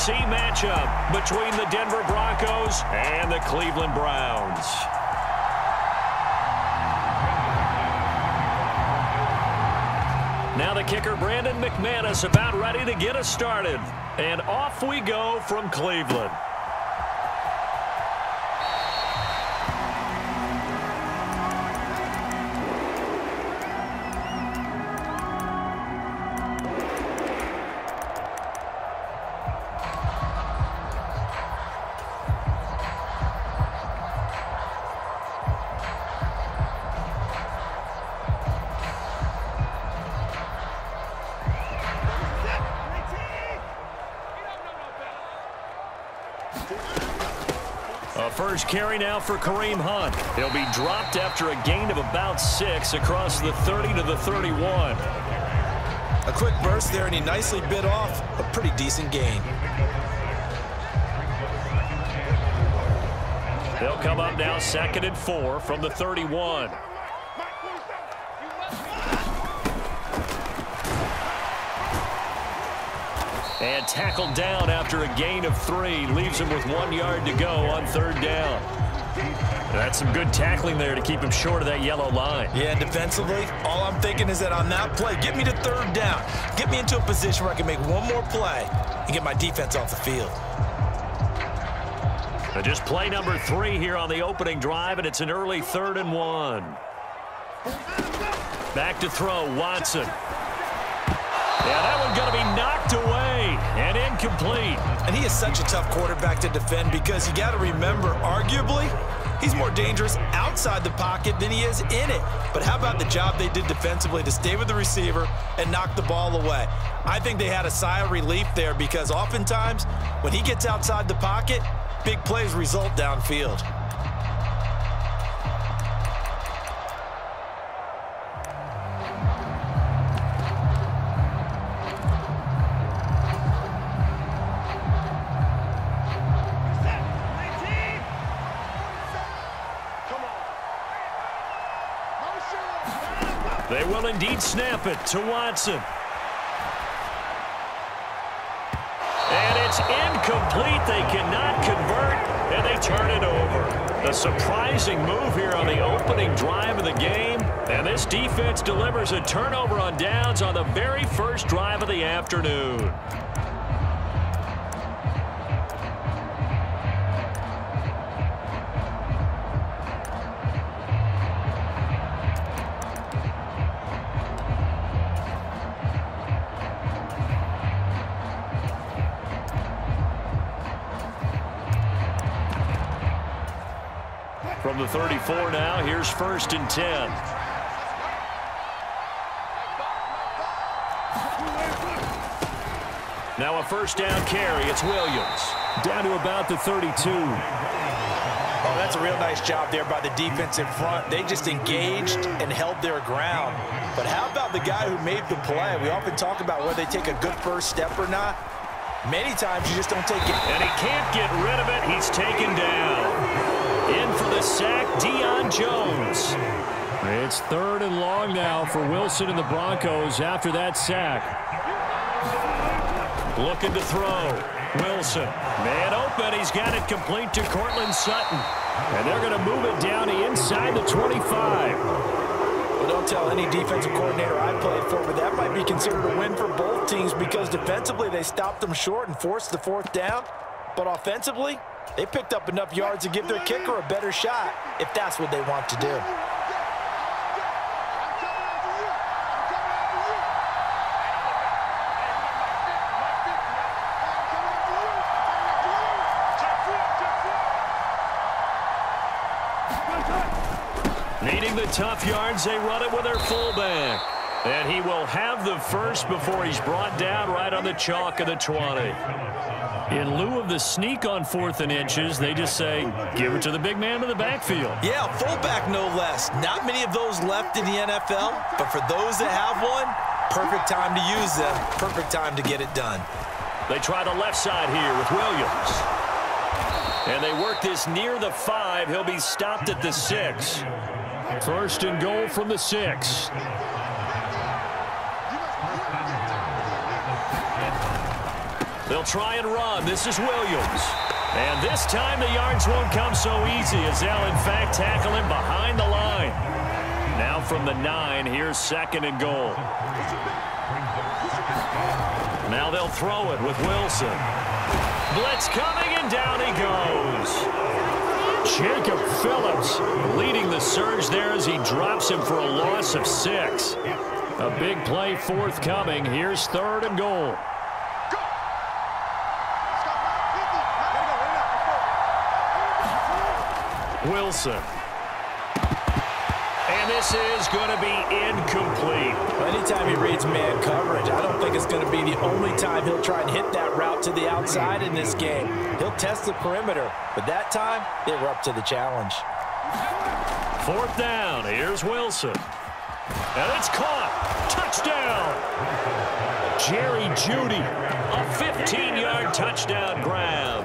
C matchup between the Denver Broncos and the Cleveland Browns. Now the kicker, Brandon McManus, about ready to get us started. And off we go from Cleveland. First carry now for Kareem Hunt. He'll be dropped after a gain of about 6 across the 30 to the 31. A quick burst there, and he nicely bit off a pretty decent gain. They'll come up now 2nd and 4 from the 31. And tackled down after a gain of 3. Leaves him with 1 yard to go on 3rd down. That's some good tackling there to keep him short of that yellow line. Yeah, and defensively, all I'm thinking is that on that play, get me to 3rd down. Get me into a position where I can make one more play and get my defense off the field. And just play number 3 here on the opening drive, and it's an early 3rd and 1. Back to throw, Watson. Yeah, that one's going to be knocked away and incomplete. And he is such a tough quarterback to defend because you got to remember, arguably, he's more dangerous outside the pocket than he is in it. But how about the job they did defensively to stay with the receiver and knock the ball away? I think they had a sigh of relief there because oftentimes when he gets outside the pocket, big plays result downfield. They will indeed snap it to Watson. And it's incomplete. They cannot convert, and they turn it over. A surprising move here on the opening drive of the game. And this defense delivers a turnover on downs on the very first drive of the afternoon. From the 34 now, here's 1st and 10. Now a 1st down carry. It's Williams. Down to about the 32. Oh, that's a real nice job there by the defense in front. They just engaged and held their ground. But how about the guy who made the play? We often talk about whether they take a good first step or not. Many times you just don't take it. And he can't get rid of it. He's taken down. In for the sack, Deion Jones. It's 3rd and long now for Wilson and the Broncos after that sack. Looking to throw. Wilson. Man open. He's got it complete to Courtland Sutton. And they're going to move it down to inside the 25. Well, don't tell any defensive coordinator I played for, but that might be considered a win for both teams because defensively they stopped them short and forced the 4th down. But offensively, they picked up enough yards to give their kicker a better shot if that's what they want to do. Needing the tough yards, they run it with their fullback. And he will have the first before he's brought down right on the chalk of the 20. In lieu of the sneak on 4th and inches, they just say, give it to the big man in the backfield. Yeah, fullback no less. Not many of those left in the NFL, but for those that have one, perfect time to use them, perfect time to get it done. They try the left side here with Williams. And they work this near the 5. He'll be stopped at the 6. 1st and goal from the 6. They'll try and run. This is Williams. And this time the yards won't come so easy as they'll, in fact, tackle him behind the line. Now from the 9, here's 2nd and goal. Now they'll throw it with Wilson. Blitz coming, and down he goes. Jacob Phillips leading the surge there as he drops him for a loss of 6. A big play forthcoming. Here's 3rd and goal. Wilson. And this is going to be incomplete. Anytime he reads man coverage, I don't think it's going to be the only time he'll try and hit that route to the outside in this game. He'll test the perimeter, but that time they were up to the challenge. 4th down. Here's Wilson. And it's caught. Touchdown. Jerry Jeudy, a 15-yard touchdown grab.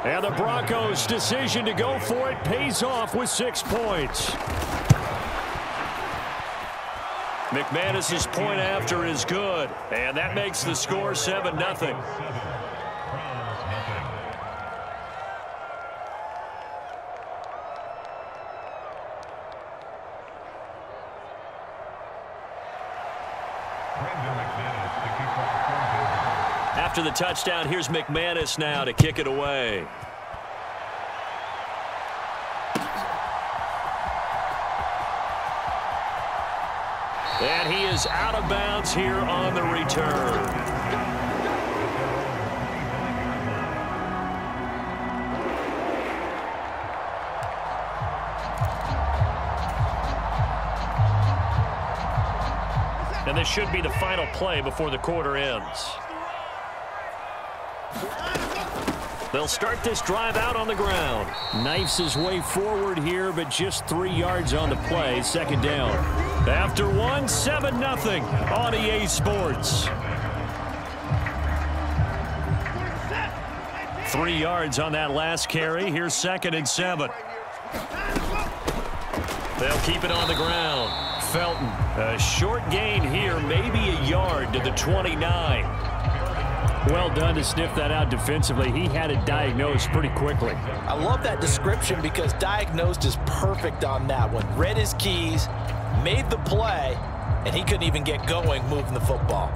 And the Broncos' decision to go for it pays off with 6 points. McManus's point after is good, and that makes the score 7-0. After the touchdown, here's McManus now to kick it away. And he is out of bounds here on the return. And this should be the final play before the quarter ends. They'll start this drive out on the ground. Knifes his way forward here, but just 3 yards on the play. 2nd down. After 1, 7-0 on EA Sports. 3 yards on that last carry. Here's 2nd and 7. They'll keep it on the ground. Felton, a short gain here, maybe a yard to the 29. Well done to sniff that out defensively. He had it diagnosed pretty quickly. I love that description because diagnosed is perfect on that one. Read his keys, made the play, and he couldn't even get going moving the football.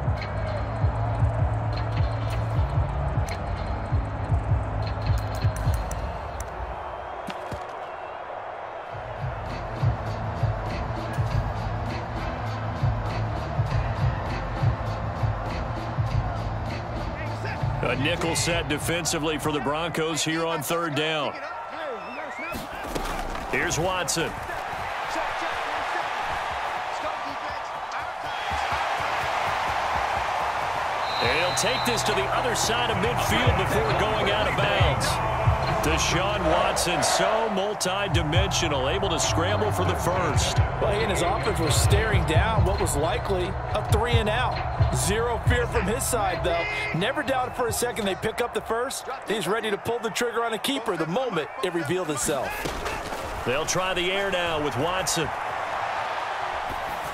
A nickel set defensively for the Broncos here on 3rd down. Here's Watson. And he'll take this to the other side of midfield before going out of bounds. Deshaun Watson, so multi-dimensional, able to scramble for the first. Well, he and his offense were staring down what was likely a 3-and-out. Zero fear from his side, though. Never doubted for a second they pick up the first. He's ready to pull the trigger on a keeper the moment it revealed itself. They'll try the air now with Watson.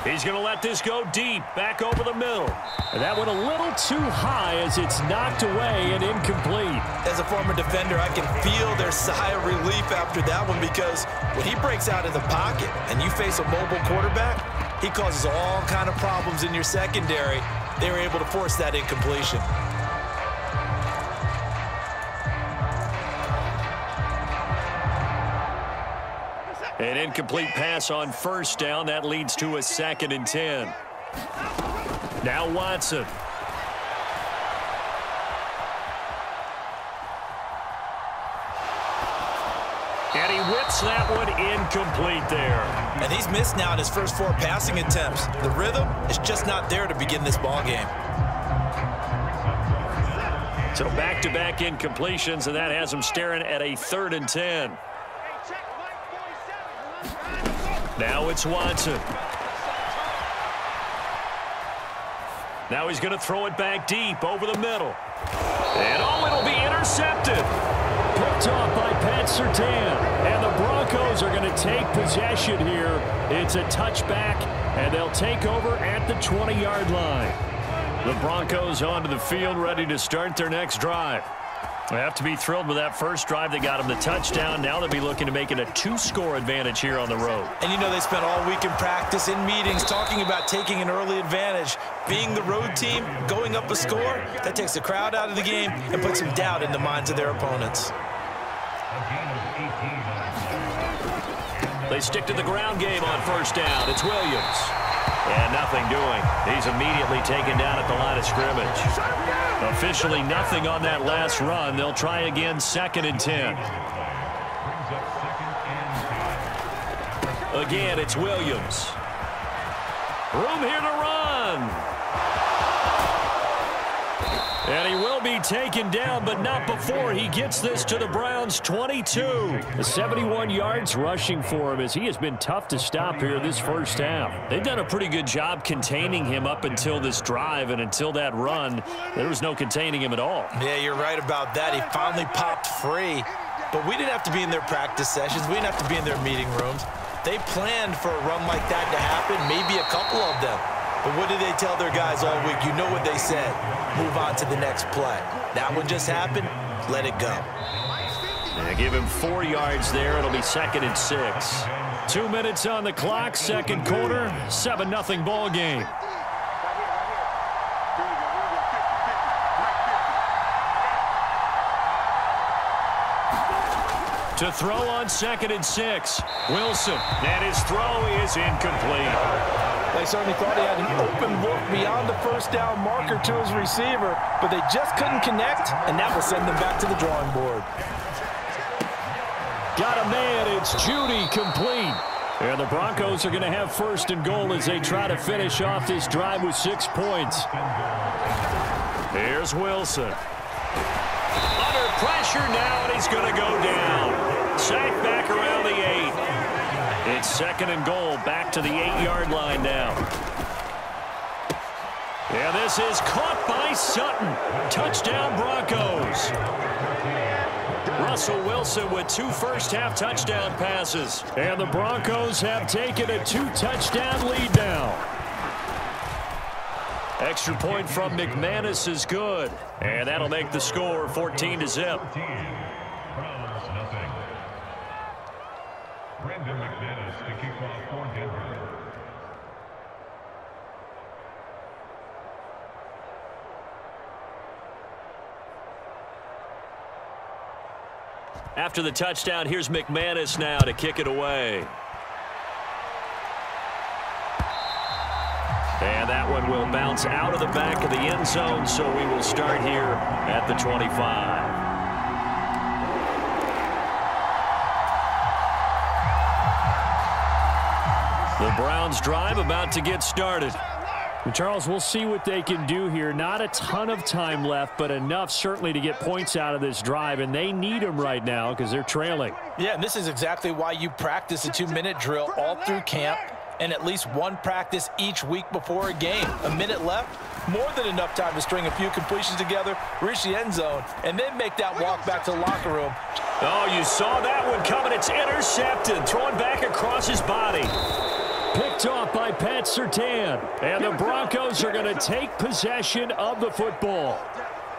He's going to let this go deep, back over the middle. And that went a little too high as it's knocked away and incomplete. As a former defender, I can feel their sigh of relief after that one because when he breaks out in the pocket and you face a mobile quarterback, he causes all kind of problems in your secondary. They were able to force that incompletion. An incomplete pass on 1st down. That leads to a 2nd and 10. Now Watson. And he whips that one incomplete there. And he's missed now in his first 4 passing attempts. The rhythm is just not there to begin this ball game. So back-to-back incompletions, and that has him staring at a 3rd and 10. Now it's Watson. Now he's going to throw it back deep over the middle. And it'll be intercepted. Picked off by Pat Surtain. And the Broncos are going to take possession here. It's a touchback, and they'll take over at the 20-yard line. The Broncos onto the field, ready to start their next drive. They have to be thrilled with that first drive. They got them the touchdown. Now they'll be looking to make it a 2-score advantage here on the road. And you know they spent all week in practice, in meetings, talking about taking an early advantage. Being the road team, going up a score, that takes the crowd out of the game and puts some doubt in the minds of their opponents. They stick to the ground game on first down. It's Williams. And nothing doing. He's immediately taken down at the line of scrimmage. Officially nothing on that last run. They'll try again, 2nd and 10. Again, it's Williams. Room here to run. And he will be taken down, but not before he gets this to the Browns' 22. 71 yards rushing for him as he has been tough to stop here this first half. They've done a pretty good job containing him up until this drive, and until that run, there was no containing him at all. Yeah, you're right about that. He finally popped free, but we didn't have to be in their practice sessions. We didn't have to be in their meeting rooms. They planned for a run like that to happen, maybe a couple of them. But what did they tell their guys all week? You know what they said. Move on to the next play. That one just happened. Let it go. They give him 4 yards there. It'll be 2nd and 6. 2 minutes on the clock, second quarter, 7-0 ball game. To throw on 2nd and 6. Wilson. And his throw is incomplete. They certainly thought he had an open look beyond the first down marker to his receiver, but they just couldn't connect, and that will send them back to the drawing board. Got a man. It's Judy, complete. And the Broncos are going to have 1st and goal as they try to finish off this drive with 6 points. Here's Wilson. Under pressure now, and he's going to go down. Sacked back around the 8. It's 2nd and goal, back to the 8-yard line now. And this is caught by Sutton. Touchdown, Broncos. Russell Wilson with 2 first-half touchdown passes. And the Broncos have taken a 2-touchdown lead now. Extra point from McManus is good. And that'll make the score 14-0. Brandon McManus to kick off for Denver. After the touchdown, here's McManus now to kick it away. And that one will bounce out of the back of the end zone, so we will start here at the 25. The Browns drive about to get started. Charles, we'll see what they can do here. Not a ton of time left, but enough certainly to get points out of this drive, and they need them right now because they're trailing. Yeah, and this is exactly why you practice a 2-minute drill all through camp and at least one practice each week before a game. A minute left, more than enough time to string a few completions together, reach the end zone, and then make that walk back to the locker room. Oh, you saw that one coming. It's intercepted, thrown back across his body. Picked off by Pat Surtain. And the Broncos are going to take possession of the football.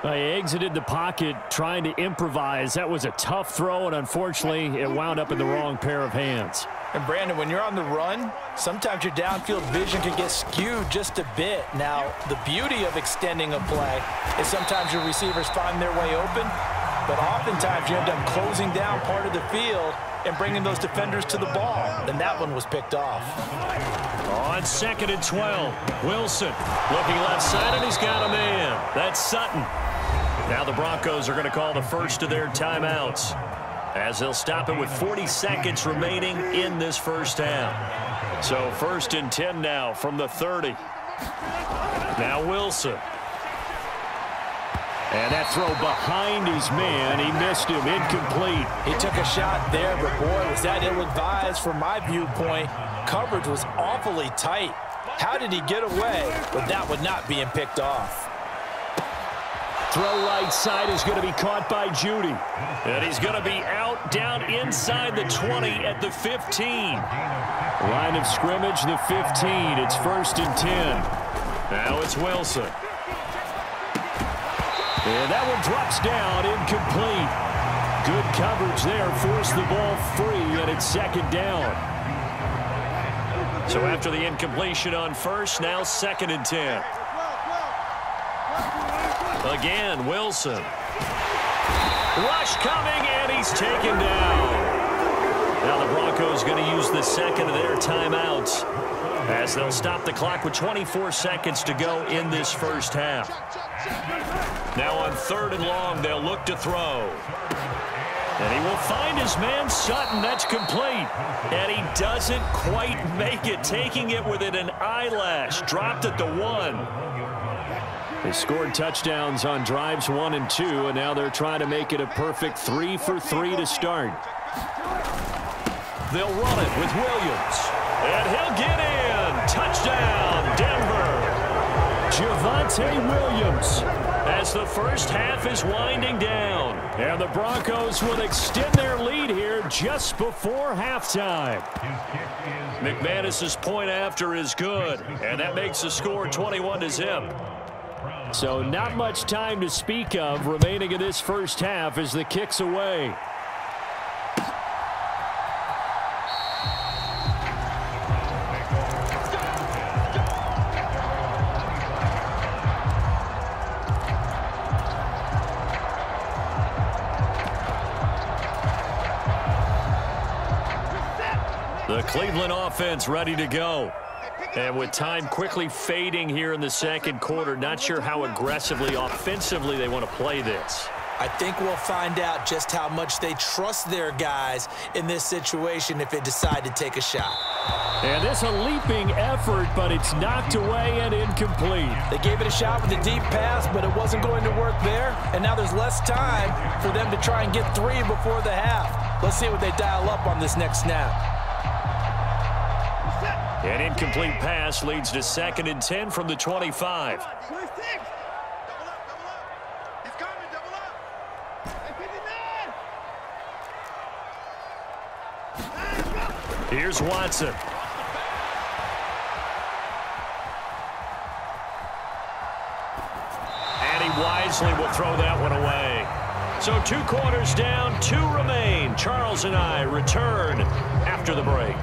They exited the pocket trying to improvise. That was a tough throw, and unfortunately, it wound up in the wrong pair of hands. And Brandon, when you're on the run, sometimes your downfield vision can get skewed just a bit. Now, the beauty of extending a play is sometimes your receivers find their way open, but oftentimes you end up closing down part of the field and bringing those defenders to the ball. And that one was picked off. On 2nd and 12, Wilson looking left side, and he's got a man. That's Sutton. Now the Broncos are going to call the first of their timeouts as they'll stop it with 40 seconds remaining in this first half. So 1st and 10 now from the 30. Now Wilson. And that throw behind his man. He missed him. Incomplete. He took a shot there, but boy, was that ill-advised from my viewpoint. Coverage was awfully tight. How did he get away with that one not being picked off? Throw right side is going to be caught by Judy. And he's going to be out down inside the 20 at the 15. Line of scrimmage, the 15. It's 1st and 10. Now it's Wilson. And that one drops down, incomplete. Good coverage there, forced the ball free, and it's second down. So after the incompletion on first, now 2nd and 10. Again, Wilson. Rush coming, and he's taken down. Now the Broncos going to use the second of their timeouts as they'll stop the clock with 24 seconds to go in this first half. Now on 3rd and long, they'll look to throw. And he will find his man Sutton. That's complete. And he doesn't quite make it, taking it within an eyelash. Dropped at the 1. They scored touchdowns on drives 1 and 2, and now they're trying to make it a perfect 3 for 3 to start. They'll run it with Williams. And he'll get in. Touchdown, Denver. Javonte Williams as the first half is winding down. And the Broncos will extend their lead here just before halftime. McManus's point after is good, and that makes the score 21-0. So not much time to speak of remaining in this first half as the kick's away. The Cleveland offense ready to go. And with time quickly fading here in the second quarter, not sure how aggressively, offensively they want to play this. I think we'll find out just how much they trust their guys in this situation if they decide to take a shot. And this a leaping effort, but it's knocked away and incomplete. They gave it a shot with a deep pass, but it wasn't going to work there. And now there's less time for them to try and get 3 before the half. Let's see what they dial up on this next snap. An incomplete pass leads to 2nd and 10 from the 25. Here's Watson. And he wisely will throw that one away. So 2 quarters down, 2 remain. Charles and I return after the break.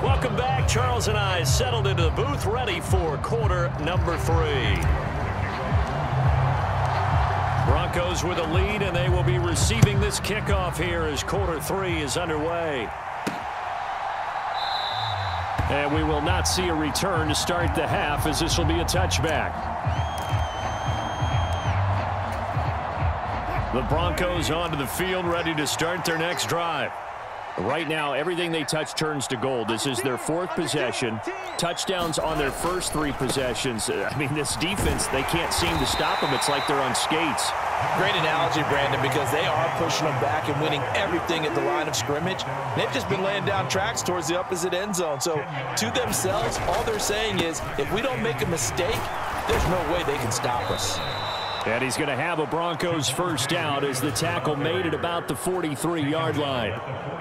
Welcome back. Charles and I settled into the booth, ready for quarter number 3. Broncos with a lead, and they will be receiving this kickoff here as quarter 3 is underway. And we will not see a return to start the half, as this will be a touchback. The Broncos onto the field, ready to start their next drive. Right now, everything they touch turns to gold. This is their 4th possession. Touchdowns on their first 3 possessions. I mean, this defense, they can't seem to stop them. It's like they're on skates. Great analogy, Brandon, because they are pushing them back and winning everything at the line of scrimmage. They've just been laying down tracks towards the opposite end zone. So, to themselves, all they're saying is, if we don't make a mistake, there's no way they can stop us. And he's going to have a Broncos first down as the tackle made at about the 43-yard line.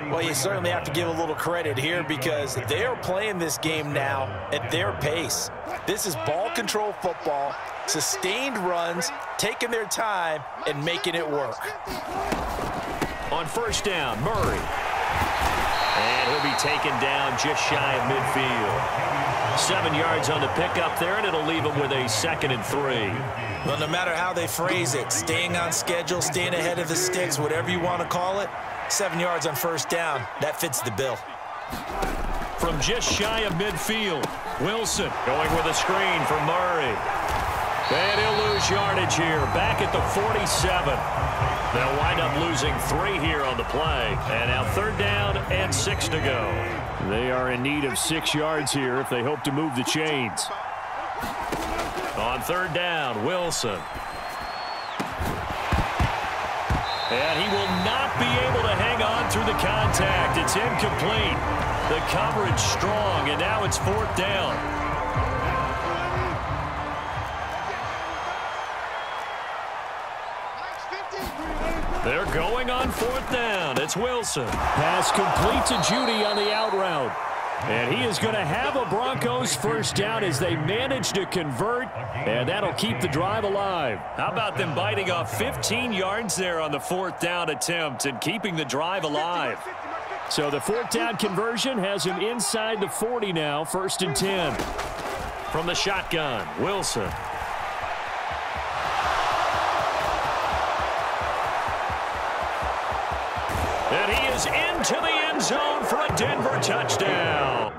Well, you certainly have to give a little credit here because they are playing this game now at their pace. This is ball control football, sustained runs, taking their time, and making it work. On first down, Murray. And he'll be taken down just shy of midfield. 7 yards on the pickup there, and it'll leave him with a 2nd and 3. Well, no matter how they phrase it, staying on schedule, staying ahead of the sticks, whatever you want to call it, 7 yards on first down, that fits the bill. From just shy of midfield, Wilson going with a screen for Murray. And he'll lose yardage here, back at the 47. They'll wind up losing 3 here on the play. And now 3rd down and 6 to go. They are in need of 6 yards here if they hope to move the chains. On 3rd down, Wilson. And he will not be able to hang on through the contact. It's incomplete. The coverage strong, and now it's 4th down. They're going on 4th down. It's Wilson. Pass complete to Judy on the out route. And he is going to have a Broncos first down as they manage to convert, and that'll keep the drive alive. How about them biting off 15 yards there on the 4th down attempt and keeping the drive alive? So the 4th down conversion has him inside the 40 now, 1st and 10. From the shotgun, Wilson. And he is into the end zone for a Denver touchdown.